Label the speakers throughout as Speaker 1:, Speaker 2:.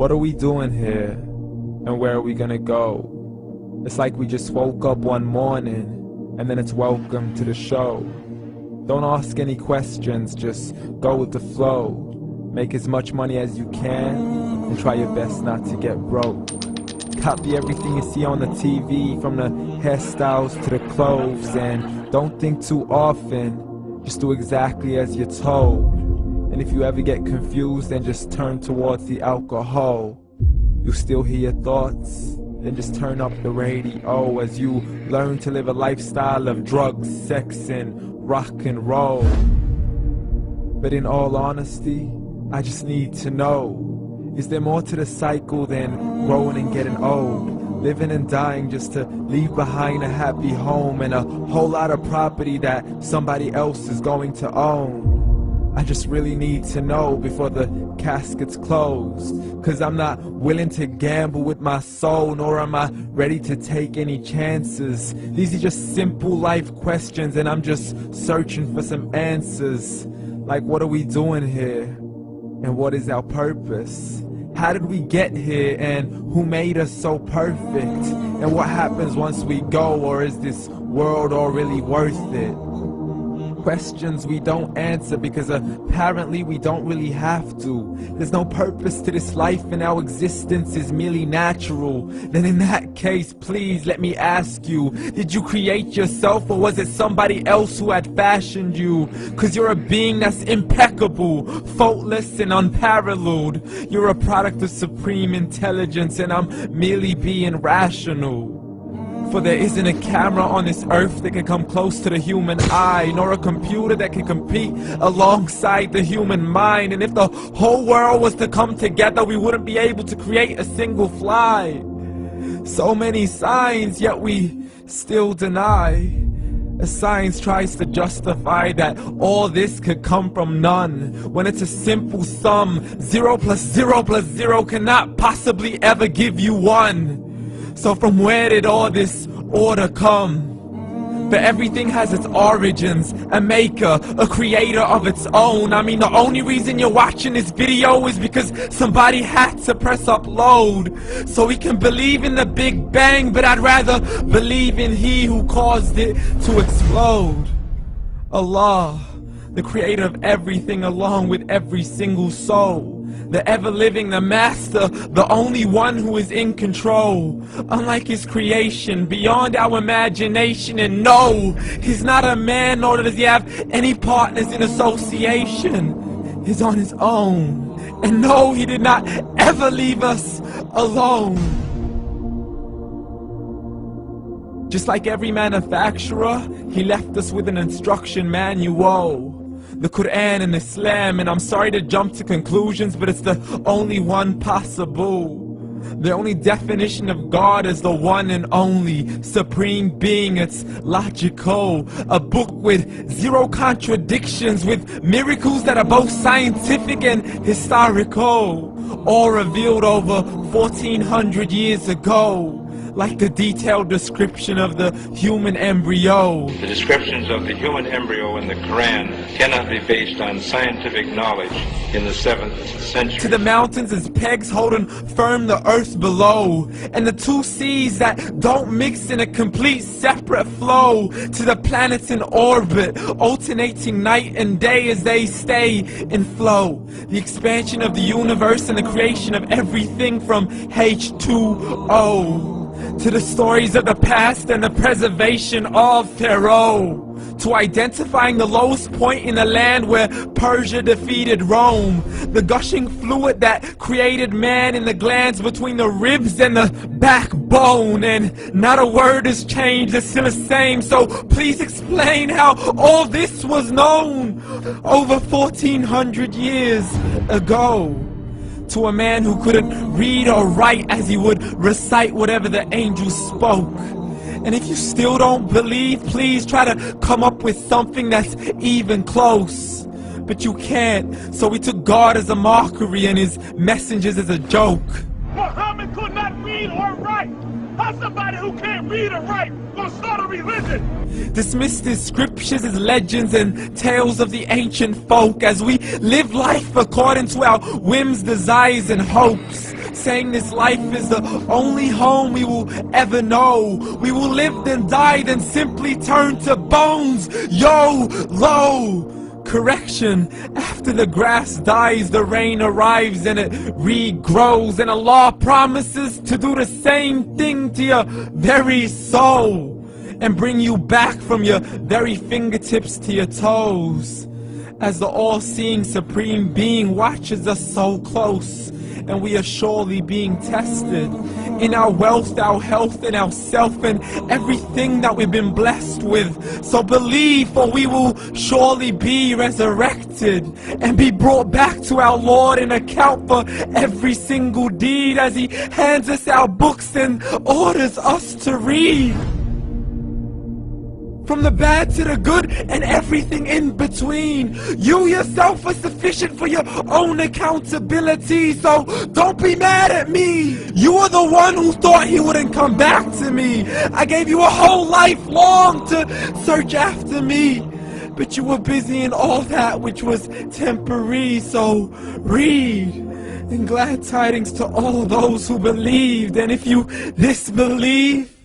Speaker 1: What are we doing here? And where are we gonna go? It's like we just woke up one morning and then it's welcome to the show. Don't ask any questions, just go with the flow. Make as much money as you can and try your best not to get broke. Copy everything you see on the TV, from the hairstyles to the clothes, and don't think too often, just do exactly as you're told. And if you ever get confused, then just turn towards the alcohol. You still hear your thoughts? Then just turn up the radio as you learn to live a lifestyle of drugs, sex, and rock and roll. But in all honesty, I just need to know, is there more to the cycle than growing and getting old? Living and dying just to leave behind a happy home and a whole lot of property that somebody else is going to own. I just really need to know before the casket's closed, 'cause I'm not willing to gamble with my soul, nor am I ready to take any chances. These are just simple life questions and I'm just searching for some answers. Like, what are we doing here? And what is our purpose? How did we get here, and who made us so perfect? And what happens once we go, or is this world all really worth it? Questions we don't answer because apparently we don't really have to. There's no purpose to this life and our existence is merely natural. Then in that case, please let me ask you, did you create yourself, or was it somebody else who had fashioned you? 'Cause you're a being that's impeccable, faultless and unparalleled. You're a product of supreme intelligence and I'm merely being rational. For there isn't a camera on this earth that can come close to the human eye, nor a computer that can compete alongside the human mind. And if the whole world was to come together, we wouldn't be able to create a single fly. So many signs, yet we still deny. As science tries to justify that all this could come from none, when it's a simple sum. 0 plus 0 plus 0 cannot possibly ever give you 1. So from where did all this order come? But everything has its origins, a maker, a creator of its own. I mean, the only reason you're watching this video is because somebody had to press upload. So we can believe in the Big Bang, but I'd rather believe in He who caused it to explode. Allah, the creator of everything along with every single soul. The ever-living, the master, the only one who is in control. Unlike his creation, beyond our imagination. And no, he's not a man, nor does he have any partners in association. He's on his own. And no, he did not ever leave us alone. Just like every manufacturer, he left us with an instruction manual. The Quran and Islam, and I'm sorry to jump to conclusions, but it's the only one possible. The only definition of God is the one and only supreme being. It's logical, a book with 0 contradictions, with miracles that are both scientific and historical, all revealed over 1400 years ago. Like the detailed description of the human embryo.
Speaker 2: The descriptions of the human embryo in the Quran cannot be based on scientific knowledge in the 7th century.
Speaker 1: To the mountains as pegs holding firm the earth below, and the 2 seas that don't mix in a complete separate flow. To the planets in orbit, alternating night and day as they stay in flow. The expansion of the universe and the creation of everything from H2O. To the stories of the past and the preservation of Pharaoh. To identifying the lowest point in the land where Persia defeated Rome. The gushing fluid that created man in the glands between the ribs and the backbone. And not a word has changed, it's still the same. So please explain how all this was known over 1400 years ago. To a man who couldn't read or write as he would recite whatever the angels spoke. And if you still don't believe, please try to come up with something that's even close. But you can't, so we took God as a mockery and his messengers as a joke.
Speaker 3: Muhammad could not read or write. How's somebody who can't read or write gonna start a religion?
Speaker 1: Dismissed his scriptures as legends and tales of the ancient folk as we live life according to our whims, desires, and hopes. saying this life is the only home we will ever know. We will live then die, then simply turn to bones. YOLO! Correction, after the grass dies, the rain arrives and it regrows, and Allah promises to do the same thing to your very soul and bring you back from your very fingertips to your toes, as the all-seeing supreme being watches us so close, and we are surely being tested in our wealth, our health, and our self, and everything that we've been blessed with. So believe, for we will surely be resurrected and be brought back to our Lord and account for every single deed, as He hands us our books and orders us to read. From the bad to the good and everything in between. You yourself are sufficient for your own accountability, so don't be mad at me. You are the one who thought He wouldn't come back to me. I gave you a whole life long to search after me, but you were busy in all that which was temporary. So read, and glad tidings to all those who believed. And if you disbelieve,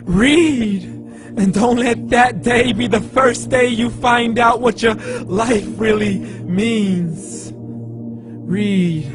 Speaker 1: read. And don't let that day be the first day you find out what your life really means. Read.